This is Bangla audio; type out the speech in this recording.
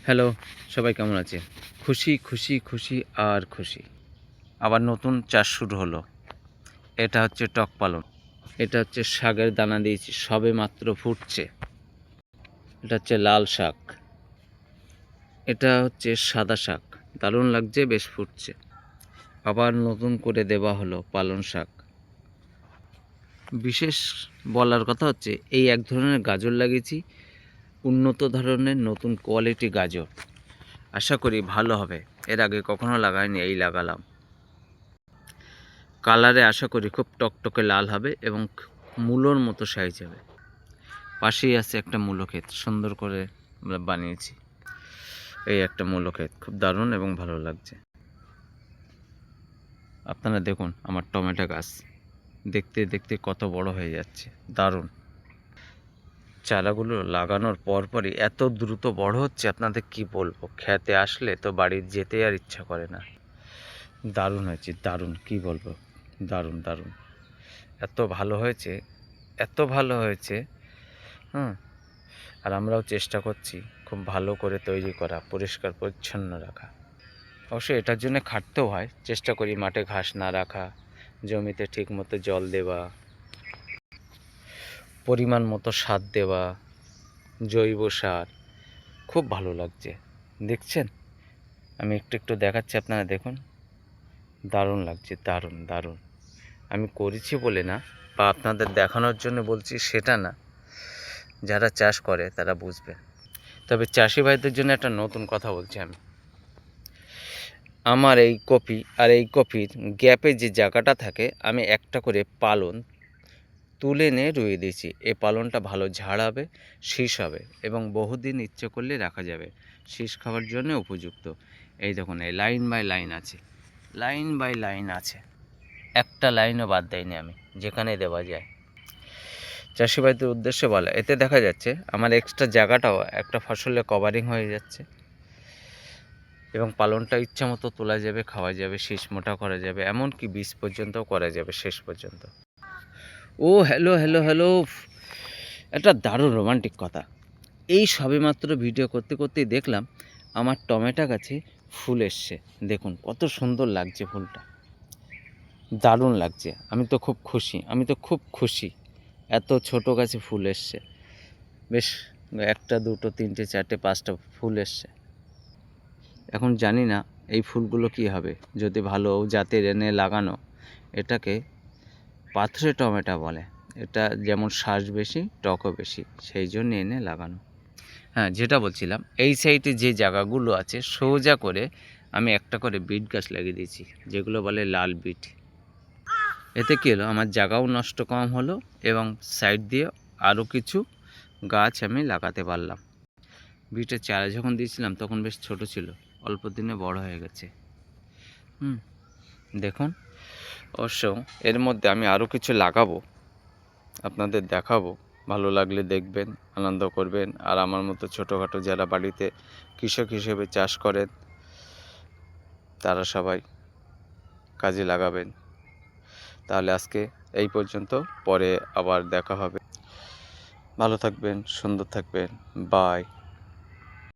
হ্যালো, সবাই কেমন আছে? খুশি, খুশি, খুশি আর খুশি। আবার নতুন চাষ শুরু হলো। এটা হচ্ছে টক পালং। এটা হচ্ছে শাকের দানা দিয়েছি, সবে মাত্র ফুটছে। এটা হচ্ছে লাল শাক। এটা হচ্ছে সাদা শাক। দারুণ লাগছে, বেশ ফুটছে। আবার নতুন করে দেওয়া হলো পালং শাক। বিশেষ বলার কথা হচ্ছে এই এক ধরনের গাজর লাগিয়েছি, উন্নত ধরনের নতুন কোয়ালিটি গাজর। আশা করি ভালো হবে। এর আগে কখনো লাগাইনি, এই লাগালাম। কালারে আশা করি খুব টকটকে লাল হবে এবং মূলোর মতো সাইজ হবে। পাশেই আছে একটা মূলো ক্ষেত, সুন্দর করে আমরা বানিয়েছি। এই একটা মূলো ক্ষেত, খুব দারুণ এবং ভালো লাগছে। আপনারা দেখুন আমার টমেটো গাছ, দেখতে দেখতে কত বড় হয়ে যাচ্ছে, দারুণ। চারাগুলো লাগানোর পরপরই এত দ্রুত বড় হচ্ছে, আপনাদের কি বলবো। খেতে আসলে তো বাড়ি যেতে আর ইচ্ছা করে না। দারুণ হয়েছে, দারুণ, কি বলবো, দারুণ দারুণ। এত ভালো হয়েছে, এত ভালো হয়েছে। আর আমরাও চেষ্টা করছি খুব ভালো করে তৈরি করা, পরিষ্কার পরিচ্ছন্ন রাখা। অবশ্যই এটার জন্য খাটতেও হয়। চেষ্টা করি মাঠে ঘাস না রাখা, জমিতে ঠিকমতো জল দেওয়া, পরিমাণ মতো সার দেওয়া, জৈব সার। খুব ভালো লাগছে, দেখছেন? আমি একটু একটু দেখাচ্ছি, আপনারা দেখুন। দারুণ লাগছে, দারুণ দারুণ। আমি করেছি বলে না, বা আপনাদের দেখানোর জন্য বলছি সেটা না। যারা চাষ করে তারা বুঝবে। তবে চাষি ভাইদের জন্য একটা নতুন কথা বলছি আমি। আমার এই কপি আর এই কপির গ্যাপে যে জায়গাটা থাকে, আমি একটা করে পালন তুলে এনে রুইয়ে দিয়েছি। এই পালনটা ভালো ঝাড় হবে, শীষ হবে এবং বহুদিন ইচ্ছে করলে রাখা যাবে। শীষ খাওয়ার জন্য উপযুক্ত। এই দেখুন, এই লাইন বাই লাইন আছে, লাইন বাই লাইন আছে, একটা লাইনও বাদ দেয়নি আমি, যেখানে দেওয়া যায়। চাষি ভাইদের উদ্দেশ্যে বলা, এতে দেখা যাচ্ছে আমার এক্সট্রা জায়গাটাও একটা ফসলে কভারিং হয়ে যাচ্ছে এবং পালনটা ইচ্ছা মতো তোলা যাবে, খাওয়া যাবে, শীষ মোটা করা যাবে, এমনকি বীজ পর্যন্তও করা যাবে শেষ পর্যন্ত। ও হ্যালো হ্যালো হ্যালো, একটা দারুণ রোমান্টিক কথা। এই সবেমাত্র ভিডিও করতে করতেই দেখলাম আমার টমেটো গাছে ফুল এসছে। দেখুন কত সুন্দর লাগছে ফুলটা, দারুণ লাগছে। আমি তো খুব খুশি, আমি তো খুব খুশি। এত ছোট গাছে ফুল এসছে, বেশ একটা দুটো তিনটে চারটে পাঁচটা ফুল এসছে। এখন জানি না এই ফুলগুলো কি হবে, যদি ভালো জাতের এনে লাগানো। এটাকে পাথরে টমেটো বলে। এটা যেমন শ্বাস বেশি, টকও বেশি, সেই জন্য এনে লাগানো। হ্যাঁ, যেটা বলছিলাম, এই সাইডে যে জায়গাগুলো আছে সোজা করে আমি একটা করে বিট গাছ লাগিয়ে দিয়েছি, যেগুলো বলে লাল বিট। এতে কী হলো, আমার জায়গাও নষ্ট কম হলো এবং সাইড দিয়ে আরও কিছু গাছ আমি লাগাতে পারলাম। বিটের চারা যখন দিয়েছিলাম তখন বেশ ছোট ছিল, অল্প দিনে বড় হয়ে গেছে। দেখুন, অবশ্য এর মধ্যে আমি আরও কিছু লাগাবো, আপনাদের দেখাবো। ভালো লাগলে দেখবেন, আনন্দ করবেন। আর আমার মতো ছোটোখাটো যারা বাড়িতে কৃষক হিসেবে চাষ করেন, তারা সবাই কাজে লাগাবেন। তাহলে আজকে এই পর্যন্ত, পরে আবার দেখা হবে। ভালো থাকবেন, সুন্দর থাকবেন, বাই।